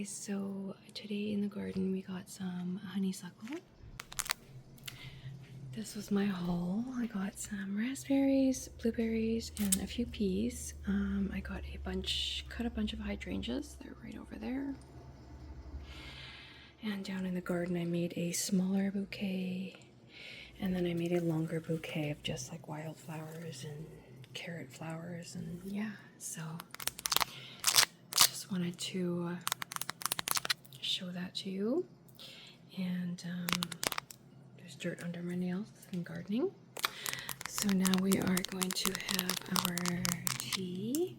guys, so today in the garden we got some honeysuckle. This was my haul. I got some raspberries, blueberries, and a few peas. I got cut a bunch of hydrangeas. They're right over there. And down in the garden I made a smaller bouquet, and then I made a longer bouquet of just like wildflowers and carrot flowers, and yeah, so just wanted to show that to you. And there's dirt under my nails in gardening. So now we are going to have our tea.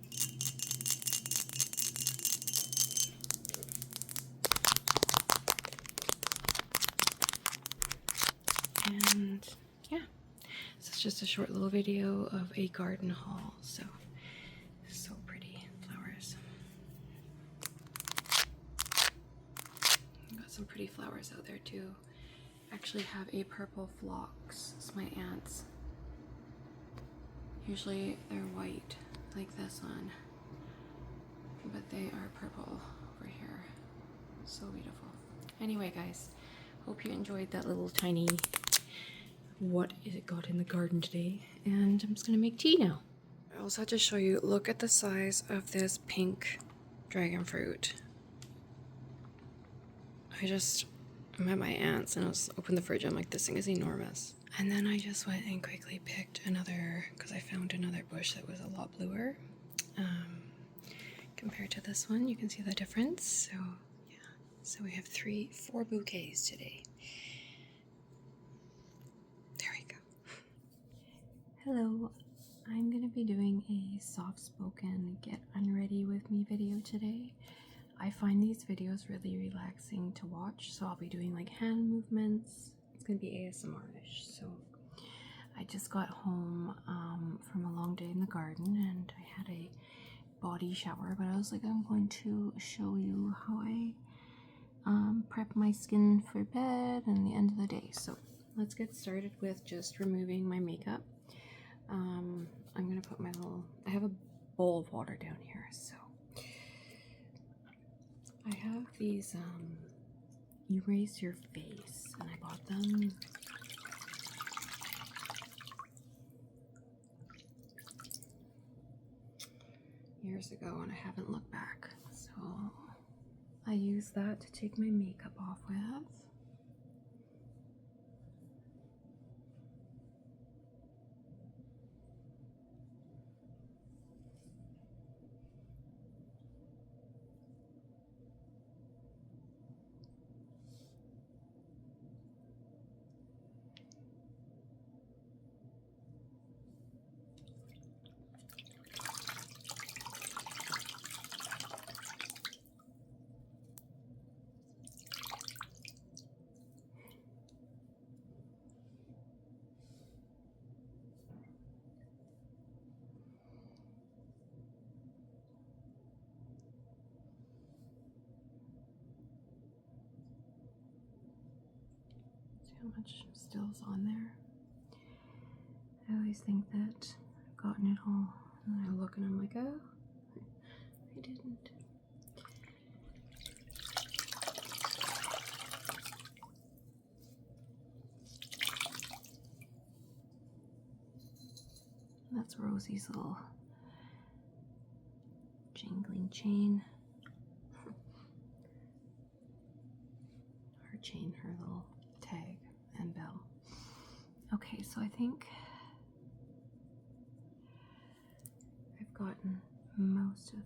And yeah, so it's just a short little video of a garden haul. So pretty flowers. Got some pretty flowers out there too. Actually have a purple phlox. It's my aunt's. Usually they're white like this one, but they are purple over here. So beautiful. Anyway guys, hope you enjoyed that little tiny what is it got in the garden today, and I'm just gonna make tea now. I also had to show you, look at the size of this pink dragon fruit. I'm at my aunt's and I opened the fridge. I'm like, this thing is enormous. And then I just went and quickly picked another, because I found another bush that was a lot bluer. Compared to this one, you can see the difference. So yeah, so we have 4 bouquets today. There we go. Hello, I'm gonna be doing a soft-spoken get unready with me video today. I find these videos really relaxing to watch, so I'll be doing like hand movements. It's gonna be ASMR-ish. So I just got home from a long day in the garden, and I had a body shower, but I was like, I'm going to show you how I prep my skin for bed and the end of the day. So let's get started with just removing my makeup. I'm gonna put I have a bowl of water down here, so I have these erase your face, and I bought them years ago and I haven't looked back, so I use that to take my makeup off with. See how much still's on there? I always think that I've gotten it all, and I look and I'm like, oh, I didn't. That's Rosie's little jingling chain. Her chain, her little tag and bell. Okay, so I think I've gotten most of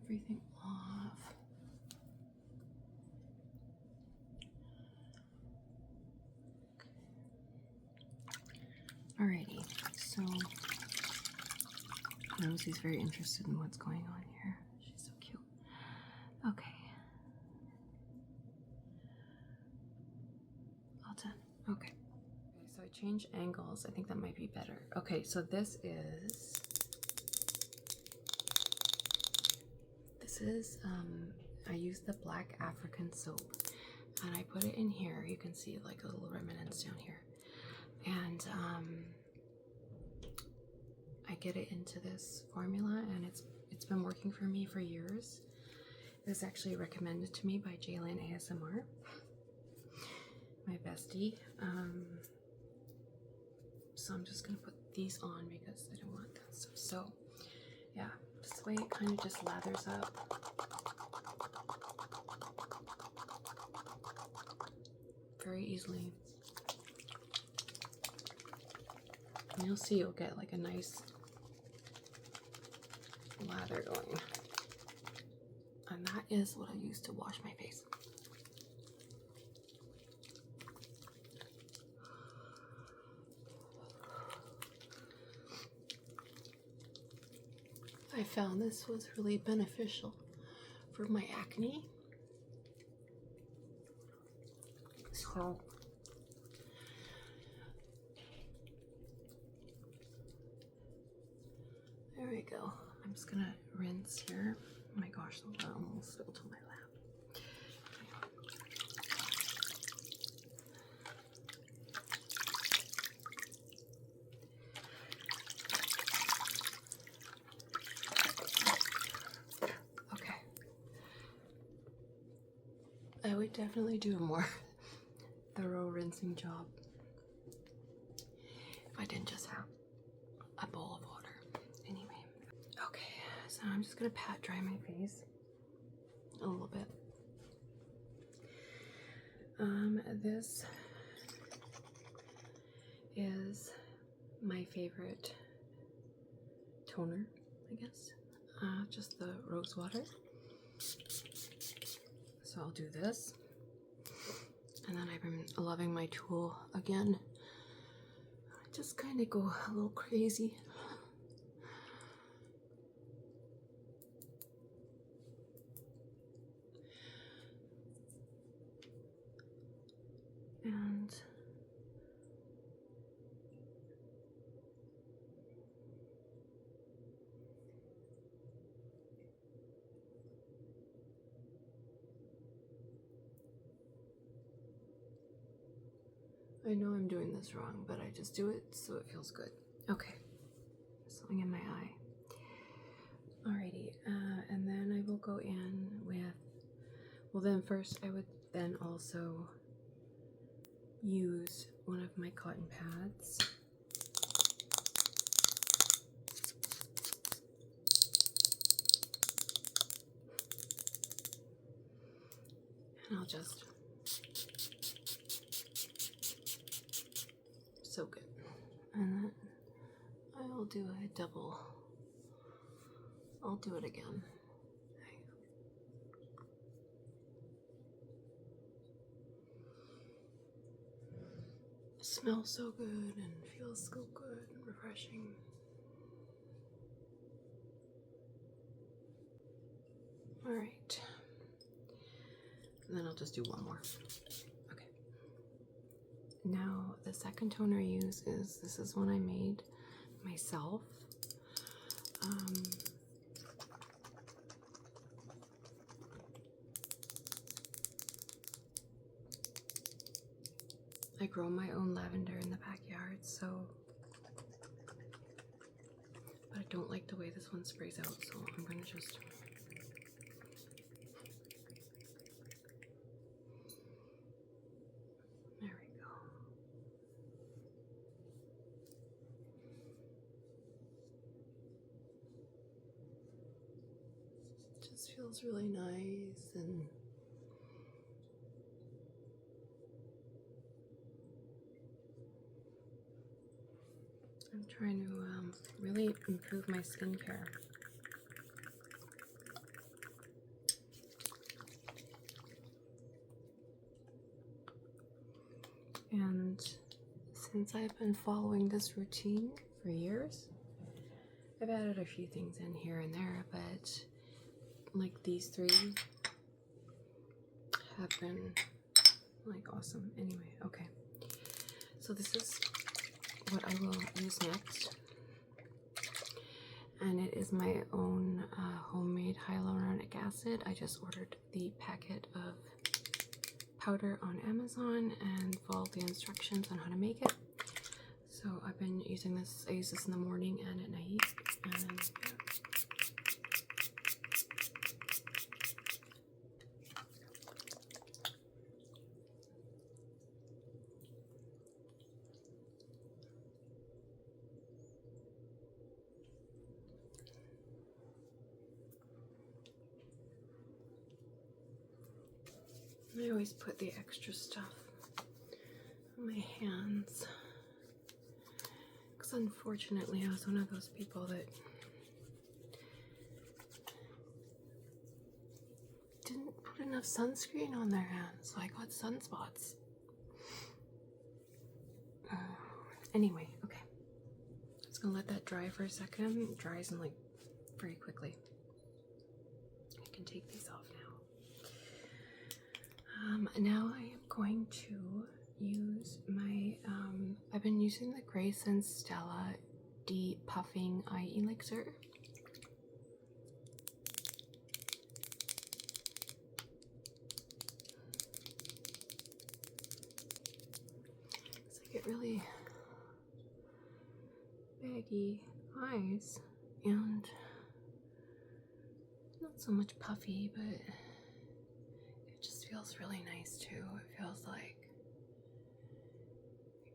everything off. Alrighty, so Rosie's very interested in what's going on here. She's so cute. Okay. All done. Okay. So I changed angles. I think that might be better. Okay, so this is I used the black African soap, and I put it in here. You can see like a little remnants down here. And I get it into this formula, and it's been working for me for years. was actually recommended to me by Jalen ASMR, my bestie. So I'm just gonna put these on because I don't want that stuff. So yeah, this way it kind of just lathers up. Very easily. And you'll see you'll get like a nice lather going. And that is what I use to wash my face. I found this was really beneficial for my acne. So there we go. I'm just gonna rinse here. Oh my gosh, the water almost spilled to my lap. Okay. I would definitely do a more thorough rinsing job if I didn't just have a bowl of water. Anyway. Okay, so I'm just gonna pat dry my face a little bit. This is my favorite toner, I guess. Just the rose water. So I'll do this. And then I've been loving my tool again. I just kind of go a little crazy. And I know I'm doing this wrong, but I just do it so it feels good. Okay, something in my eye. Alrighty, and then I will go in with, well then first I would then also use one of my cotton pads. And I'll just soak it. And then I'll do a double. I'll do it again. It smells so good and feels so good and refreshing. Alright. And then I'll just do one more. Okay. Now, the second toner I use is, this is one I made myself. I grow my own lavender in the backyard, so, but I don't like the way this one sprays out, so I'm gonna just, there we go. It just feels really nice, and I'm trying to really improve my skincare. And since I've been following this routine for years, I've added a few things in here and there, but like these three have been like awesome. Anyway, okay. So this is what I will use next. And it is my own homemade hyaluronic acid. I just ordered the packet of powder on Amazon and followed the instructions on how to make it. So I've been using this. I use this in the morning and at night. And I always put the extra stuff on my hands. Because unfortunately I was one of those people that didn't put enough sunscreen on their hands, so I got sunspots. Anyway, okay. Just gonna let that dry for a second. It dries in like very quickly. I can take these off now. Now I am going to use my, I've been using the Grace and Stella Depuffing Eye Elixir. I get really baggy eyes and not so much puffy, but it just feels really nice too. It feels like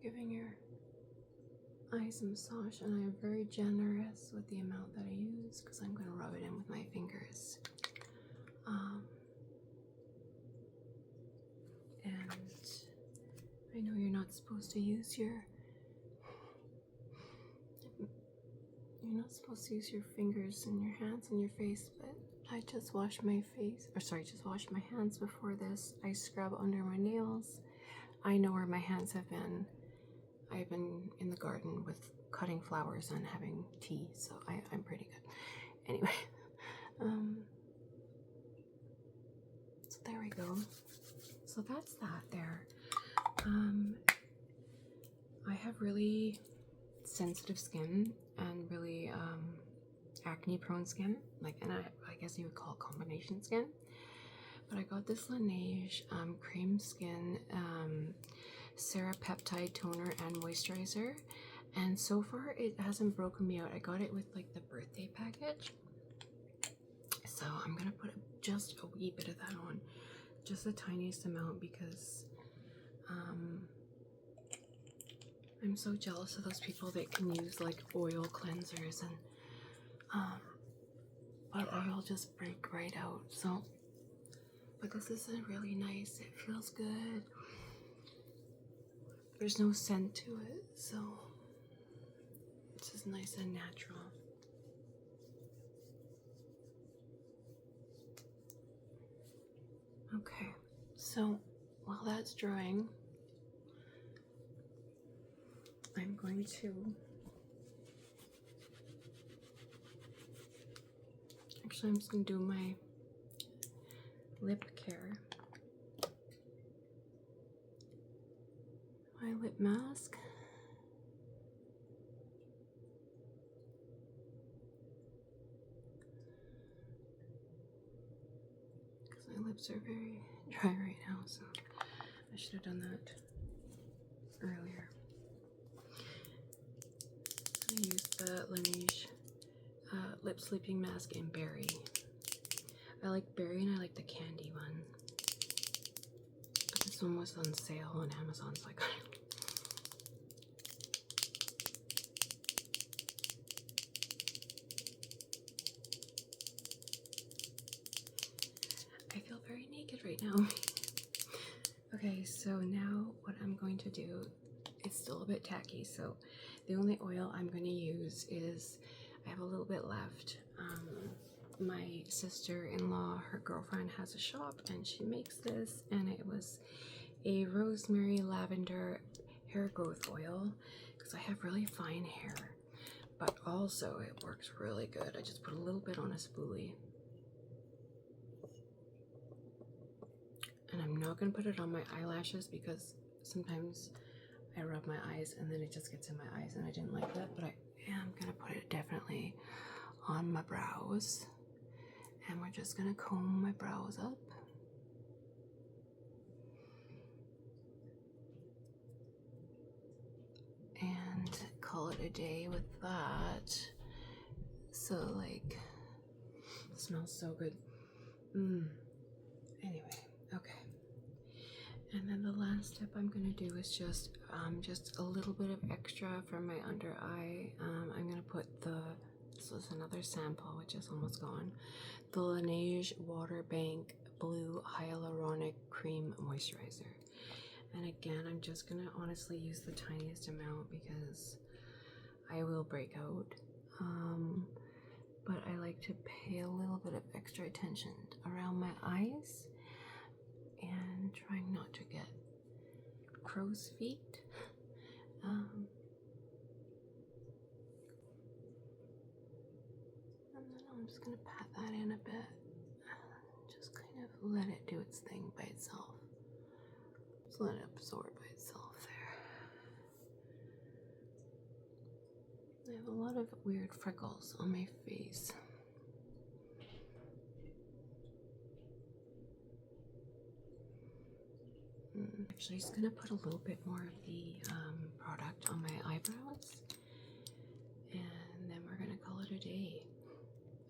you're giving your eyes a massage, and I am very generous with the amount that I use because I'm going to rub it in with my fingers. And I know you're not supposed to use your fingers and your hands and your face, but I just washed my just washed my hands before this. I scrub under my nails. I know where my hands have been. I've been in the garden with cutting flowers and having tea, so I'm pretty good. Anyway, so there we go. So that's that there. I have really sensitive skin and really acne prone skin, and I guess you would call it combination skin. But I got this Laneige cream skin Serapeptide toner and moisturizer, and so far it hasn't broken me out. I got it with like the birthday package, so I'm gonna put just a wee bit of that on, just the tiniest amount, because I'm so jealous of those people that can use like oil cleansers, and but oil just break right out. So, but this is really nice. It feels good. There's no scent to it, so it's just nice and natural. Okay, so while that's drying, I'm going to I'm just going to do my lip care. My lip mask. Because my lips are very dry right now, so I should have done that earlier. I used the Laneige lip sleeping mask in berry. I like berry and I like the candy one. But this one was on sale on Amazon, so I got it. I feel very naked right now. Okay, so now what I'm going to do, it's still a bit tacky, so the only oil I'm going to use is, I have a little bit left. My sister-in-law, her girlfriend has a shop and she makes this, and it was a rosemary lavender hair growth oil because I have really fine hair, but also it works really good. I just put a little bit on a spoolie, and I'm not going to put it on my eyelashes because sometimes I rub my eyes and then it just gets in my eyes and I didn't like that, but I am going to put it definitely on my brows, and we're just going to comb my brows up. And call it a day with that. So like, it smells so good. Anyway, okay. And then the last step I'm gonna do is just a little bit of extra for my under eye. I'm gonna put this is another sample which is almost gone. The Laneige Water Bank Blue Hyaluronic Cream Moisturizer. And again, I'm just gonna honestly use the tiniest amount because I will break out. But I like to pay a little bit of extra attention around my eyes and trying not to get crow's feet. And then I'm just gonna pat that in a bit. Just kind of let it do its thing by itself. Just let it absorb by itself there. I have a lot of weird freckles on my face. Actually, just gonna put a little bit more of the product on my eyebrows, and then we're gonna call it a day,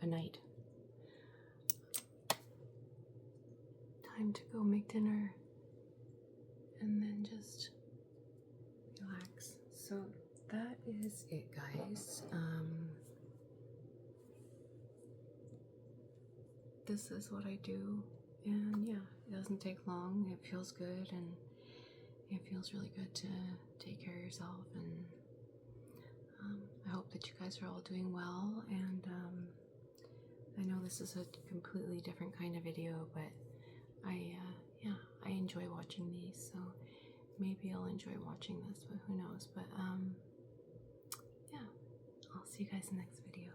a night. Time to go make dinner, and then just relax. So that is it, guys. This is what I do, and yeah, it doesn't take long. It feels good, and it feels really good to take care of yourself. And I hope that you guys are all doing well. And I know this is a completely different kind of video, but yeah, I enjoy watching these, so maybe I'll enjoy watching this, but who knows. But yeah, I'll see you guys in the next video.